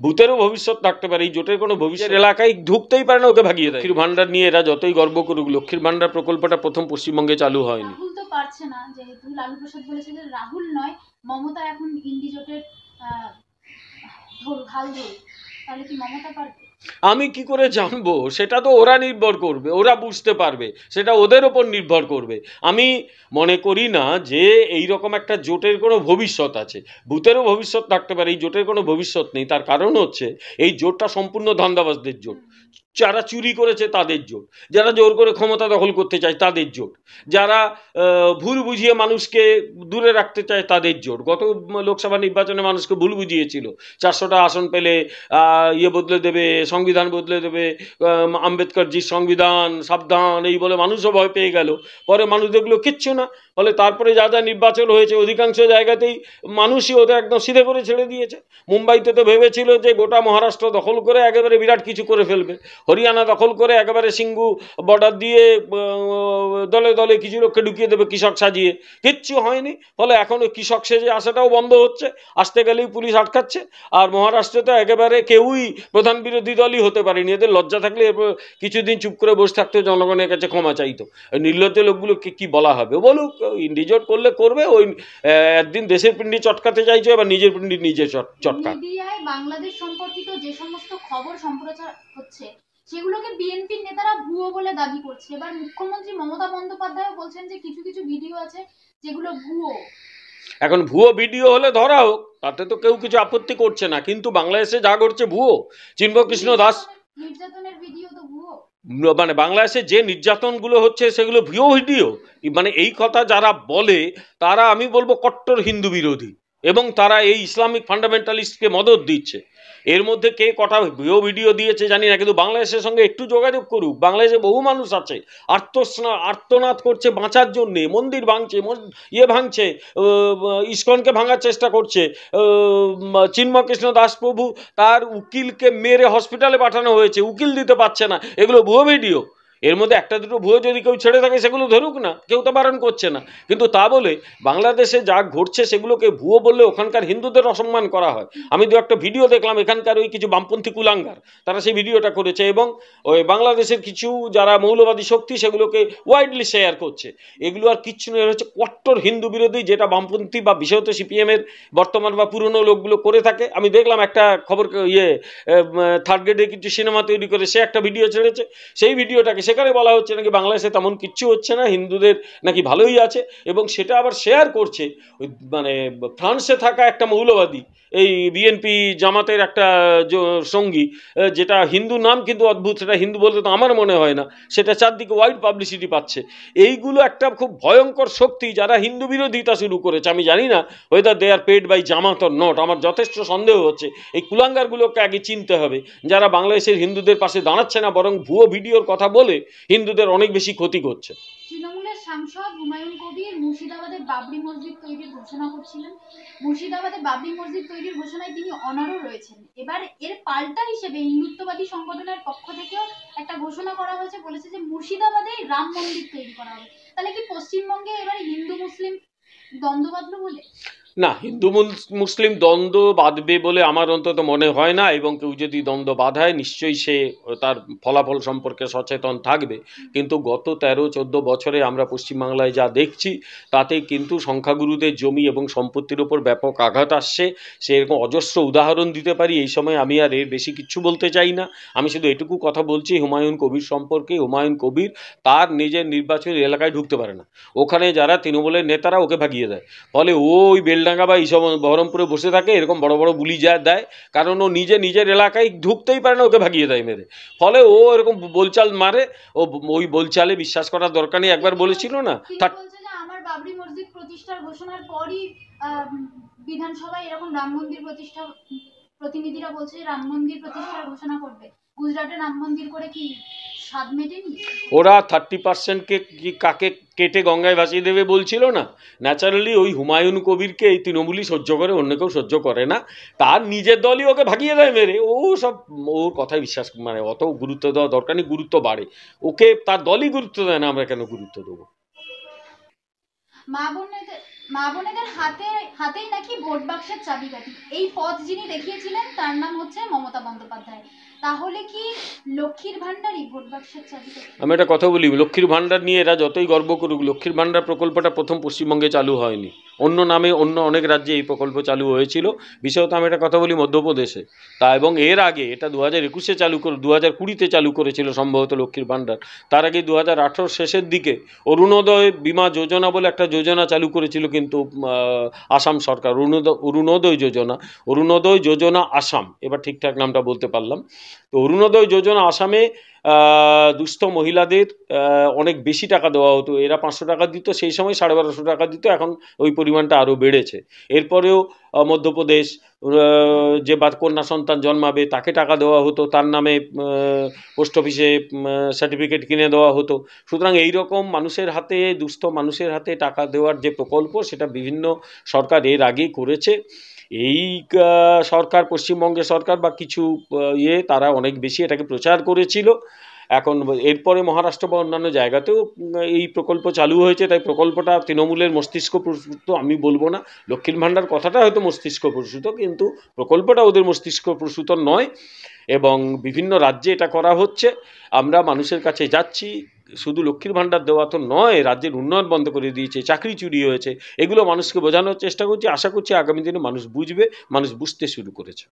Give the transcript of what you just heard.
ভূতেরও ভবিষ্যৎ থাকতে পারে, এই জোটের কোনো ভবিষ্যৎ এলাকায় ঢুকতেই পারে না, ওকে ভাগিয়ে দেয়। লক্ষ্মীর ভান্ডার নিয়ে এরা যতই গর্ব করুক, লক্ষ্মীর ভান্ডার প্রকল্পটা প্রথম পশ্চিমবঙ্গে চালু হয়নি। রাহুল তো পারছে না, যেহেতু লালু প্রসাদ বলেছে যে রাহুল নয় মমতা এখন ইন্ডি জোটের হাল ধরুক, তাহলে কি মমতা পারবে? আমি কি করে জানবো? সেটা তো ওরা নির্ভর করবে, ওরা বুঝতে পারবে, সেটা ওদের ওপর নির্ভর করবে। আমি মনে করি না যে এই রকম একটা জোটের কোনো ভবিষ্যৎ আছে। ভূতেরও ভবিষ্যৎ থাকতে পারে, এই জোটের কোনো ভবিষ্যৎ নেই। তার কারণ হচ্ছে এই জোটটা সম্পূর্ণ ধান্দাবাজদের জোট। যারা চুরি করেছে তাদের জোট, যারা জোর করে ক্ষমতা দখল করতে চায় তাদের জোট, যারা ভুল বুঝিয়ে মানুষকে দূরে রাখতে চায় তাদের জোট। গত লোকসভা নির্বাচনে মানুষকে ভুল বুঝিয়েছিল 400টা আসন পেলে ইয়ে বদলে দেবে, সংবিধান বদলে দেবে, আম্বেদকরজির সংবিধান সাবধান, এই বলে মানুষও ভয় পেয়ে গেল। পরে মানুষ দেখলো কিচ্ছু না। ফলে তারপরে যা যা নির্বাচন হয়েছে অধিকাংশ জায়গাতেই মানুষই ওদের একদম সিধে করে ছেড়ে দিয়েছে। মুম্বাইতে তো ভেবেছিল যে গোটা মহারাষ্ট্র দখল করে একেবারে বিরাট কিছু করে ফেলবে, হরিয়ানা দখল করে একেবারে সিঙ্গু বর্ডার দিয়ে দলে দলে কিছু লোককে ঢুকিয়ে দেবে কৃষক সাজিয়ে। কিচ্ছু হয়নি। ফলে এখন ওই কৃষক সেজে আসাটাও বন্ধ হচ্ছে, আসতে গেলেই পুলিশ আটকাচ্ছে। আর মহারাষ্ট্রে তো একেবারে কেউই প্রধান বিরোধী দলই হতে পারেনি। এদের লজ্জা থাকলে কিছুদিন চুপ করে বসে থাকতো, জনগণের কাছে ক্ষমা চাইতো। ওই নির্লজ্জ লোকগুলোকে কি বলা হবে? বলুক, ইন্ডিজোট করলে করবে। ওই একদিন দেশের পিন্ডি চটকাতে চাইছো, এবার নিজের পিন্ডি নিজে চটকা। মিডিয়ায় বাংলাদেশ সম্পর্কিত যে সমস্ত খবর সম্প্রচার হচ্ছে সেগুলোকে বিএনপির নেতারা ভুয়ো বলে দাবি করছে। এবার মুখ্যমন্ত্রী মমতা বন্দ্যোপাধ্যায় বলছেন যে কিছু কিছু ভিডিও আছে যেগুলো ভুয়ো। এখন ভুয়ো ভিডিও হলে ধরা হোক, তাতে তো কেউ কিছু আপত্তি করছে না, কিন্তু বাংলাদেশে যা করছে ভুয়ো। চিন্ময়কৃষ্ণ দাস নির্যাতনের ভিডিও তো ভুয়ো। মানে বাংলাদেশে যে নির্যাতনগুলো হচ্ছে সেগুলো ভুয়ো ভিডিও। মানে এই কথা যারা বলে তারা আমি বলবো কট্টর হিন্দু বিরোধী, এবং তারা এই ইসলামিক ফান্ডামেন্টালিস্টকে মদত দিচ্ছে। এর মধ্যে কে কটা ভুয়ো ভিডিও দিয়েছে জানি না, কিন্তু বাংলাদেশের সঙ্গে একটু যোগাযোগ করুক। বাংলাদেশে বহু মানুষ আছে আর্তনাদ করছে বাঁচার জন্যে, মন্দির ভাঙছে, ভাঙছে, ইস্কনকে ভাঙার চেষ্টা করছে। চিন্ময়কৃষ্ণ দাস প্রভু তার উকিলকে মেরে হসপিটালে পাঠানো হয়েছে, উকিল দিতে পারছে না। এগুলো ভুয়ো ভিডিও। এর মধ্যে একটা দুটো ভুয়ো যদি কেউ ছেড়ে থাকে সেগুলো ধরুক না, কেউ তো বারণ করছে না। কিন্তু তা বলে বাংলাদেশে যা ঘটছে সেগুলোকে ভুয়ো বললে ওখানকার হিন্দুদের অসম্মান করা হয়। আমি দু একটা ভিডিও দেখলাম, এখানকার ওই কিছু বামপন্থী কুলাঙ্গার তারা সেই ভিডিওটা করেছে, এবং ওই বাংলাদেশের কিছু যারা মৌলবাদী শক্তি সেগুলোকে ওয়াইডলি শেয়ার করছে। এগুলো আর কিচ্ছু নয়, হচ্ছে কট্টর হিন্দু বিরোধী, যেটা বামপন্থী বা বিশেষত সিপিএমের বর্তমান বা পুরনো লোকগুলো করে থাকে। আমি দেখলাম একটা খবর, থার্ড গ্রেডে কিছু সিনেমা তৈরি করে সে একটা ভিডিও ছেড়েছে। সেই ভিডিওটাকে সেখানে বলা হচ্ছে নাকি বাংলাদেশে তেমন কিচ্ছু হচ্ছে না, হিন্দুদের নাকি ভালোই আছে, এবং সেটা আবার শেয়ার করছে মানে ফ্রান্সে থাকা একটা মৌলবাদী, এই বিএনপি জামাতের একটা সঙ্গী, যেটা হিন্দু নাম কিন্তু অদ্ভুত, সেটা হিন্দু বলতে তো আমার মনে হয় না, সেটা চারদিকে ওয়াইড পাবলিসিটি পাচ্ছে। এইগুলো একটা খুব ভয়ঙ্কর শক্তি যারা হিন্দু বিরোধিতা শুরু করেছে। আমি জানি না whether they are paid by Jamaat or not, আমার যথেষ্ট সন্দেহ হচ্ছে। এই কুলাঙ্গারগুলোকে আগে চিনতে হবে, যারা বাংলাদেশের হিন্দুদের পাশে দাঁড়াচ্ছে না, বরং ভুয়ো ভিডিওর কথা বলে হিন্দুদের অনেক বেশি ক্ষতি করছে। তৃণমূলের সাংসদ হুমায়ুন কবির মুর্শিদাবাদে বাবরি মসজিদ তৈরির ঘোষণা করছিলেন। মুর্শিদাবাদে বাবরি মসজিদ তৈরির ঘোষণায় তিনি অনড় রয়েছেন। এবার এর পাল্টা হিসেবে হিন্দুত্ববাদী সংগঠনের পক্ষ থেকেও একটা ঘোষণা করা হয়েছে, বলেছে যে মুর্শিদাবাদে রাম মন্দির তৈরি করা হবে। তাহলে কি পশ্চিমবঙ্গে এবার হিন্দু মুসলিম দ্বন্দ্ব বাঁধলো বলে? না, হিন্দু মুসলিম দ্বন্দ্ব বাঁধবে বলে আমার অন্তত মনে হয় না, এবং কেউ যদি দ্বন্দ্ব বাঁধায় নিশ্চয়ই সে তার ফলাফল সম্পর্কে সচেতন থাকবে। কিন্তু গত 13-14 বছরে আমরা পশ্চিমবাংলায় যা দেখছি তাতে কিন্তু সংখ্যাগুরুদের জমি এবং সম্পত্তির ওপর ব্যাপক আঘাত আসছে। সেরকম অজস্র উদাহরণ দিতে পারি, এই সময় আমি আর এর বেশি কিচ্ছু বলতে চাই না। আমি শুধু এটুকু কথা বলছি হুমায়ুন কবির সম্পর্কে। হুমায়ুন কবির তার নিজের নির্বাচনী এলাকায় ঢুকতে পারে না, ওখানে যারা তৃণমূলের নেতারা ওকে ভাগিয়ে দেয়। ফলে ওই বেলডাঙ্গা বা এইসব বহরমপুরে বসে থাকে, এরকম বড় বড় বুলি দেয়, কারণ ও নিজের এলাকায় ঢুকতেই পারে না, ওকে ভাগিয়ে দেয় মেরে। ফলে ও এরকম বলচাল মারে, ও ওই বলচালে বিশ্বাস করার দরকার নেই। একবার বলেছিল না, আমার বাবরি মসজিদ প্রতিষ্ঠার ঘোষণার পরই বিধানসভায় এরকম রাম মন্দির প্রতিষ্ঠা, প্রতিনিধিরা বলছে রাম মন্দির প্রতিষ্ঠার ঘোষণা করবে। গুজরাটে রাম মন্দির করে কি স্বাদ মেটেনি? ওরা 30%কে কাকে কেটে গঙ্গায় ভাসিয়ে দেবে বলছিল না। ন্যাচারালি ওই হুমায়ুন কবিরকে এই তৃণমূলই সহ্য করে, অন্য কেউ সহ্য করে না। তার নিজের দলই ওকে ভাগিয়ে দেয় মেরে। ও সব ওর কথায় বিশ্বাস, মানে অত গুরুত্ব দেওয়া দরকার নেই, গুরুত্ব বাড়ে। ওকে তার দলই গুরুত্ব দেয় না, আমরা কেন গুরুত্ব দেবো? মা বোনদের মা বোনেদের হাতেই নাকি ভোট বাক্সের চাবিকাঠি, এই পথ যিনি দেখিয়েছিলেন তার নাম হচ্ছে মমতা বন্দ্যোপাধ্যায়। তাহলে কি লক্ষ্মীর ভান্ডারই ভোট বাক্সের চাবিকাঠি? আমি একটা কথা বলি, লক্ষ্মীর ভাণ্ডার নিয়ে এরা যতই গর্ব করুক, লক্ষ্মীর ভাণ্ডার প্রকল্পটা প্রথম পশ্চিমবঙ্গে চালু হয়নি, অন্য নামে অন্য অনেক রাজ্যে এই প্রকল্প চালু হয়েছিল। বিশেষত আমি একটা কথা বলি মধ্যপ্রদেশে, এবং এর আগে এটা 2021-এ চালু করে 2020-তে চালু করেছিল সম্ভবত লক্ষ্মীর ভাণ্ডার। তার আগে 2018 শেষের দিকে অরুণোদয় বীমা যোজনা বলে একটা যোজনা চালু করেছিল কিন্তু আসাম সরকার, অরুণোদয় যোজনা আসাম, এবার ঠিকঠাক নামটা বলতে পারলাম। তো অরুণোদয় যোজনা আসামে দুস্থ মহিলাদের অনেক বেশি টাকা দেওয়া হতো। এরা 500 টাকা দিত, সেই সময় 1250 টাকা দিত, এখন ওই পরিমাণটা আরও বেড়েছে। এরপরেও মধ্যপ্রদেশ যে কন্যা সন্তান জন্মাবে তাকে টাকা দেওয়া হতো, তার নামে পোস্ট অফিসে সার্টিফিকেট কিনে দেওয়া হতো। সুতরাং এই রকম মানুষের হাতে, দুস্থ মানুষের হাতে টাকা দেওয়ার যে প্রকল্প, সেটা বিভিন্ন সরকার এর আগেই করেছে। এই সরকার, পশ্চিমবঙ্গের সরকার বা কিছু তারা অনেক বেশি এটাকে প্রচার করেছিল। এখন এরপরে মহারাষ্ট্র বা অন্যান্য জায়গাতেও এই প্রকল্প চালু হয়েছে, তাই প্রকল্পটা তৃণমূলের মস্তিষ্ক প্রসূত আমি বলবো না। লক্ষ্মীর ভাণ্ডার কথাটা হয়তো মস্তিষ্ক প্রসূত, কিন্তু প্রকল্পটা ওদের মস্তিষ্ক প্রসূত নয়। এবং বিভিন্ন রাজ্যে এটা করা হচ্ছে। আমরা মানুষের কাছে যাচ্ছি, শুধু লক্ষ্মীর ভাণ্ডার দেওয়া তো নয়, রাজ্যের উন্নয়ন বন্ধ করে দিয়েছে, চাকরি চুরি হয়েছে, এগুলো মানুষকে বোঝানোর চেষ্টা করছি। আশা করছি আগামী দিনে মানুষ বুঝবে, মানুষ বুঝতে শুরু করেছে।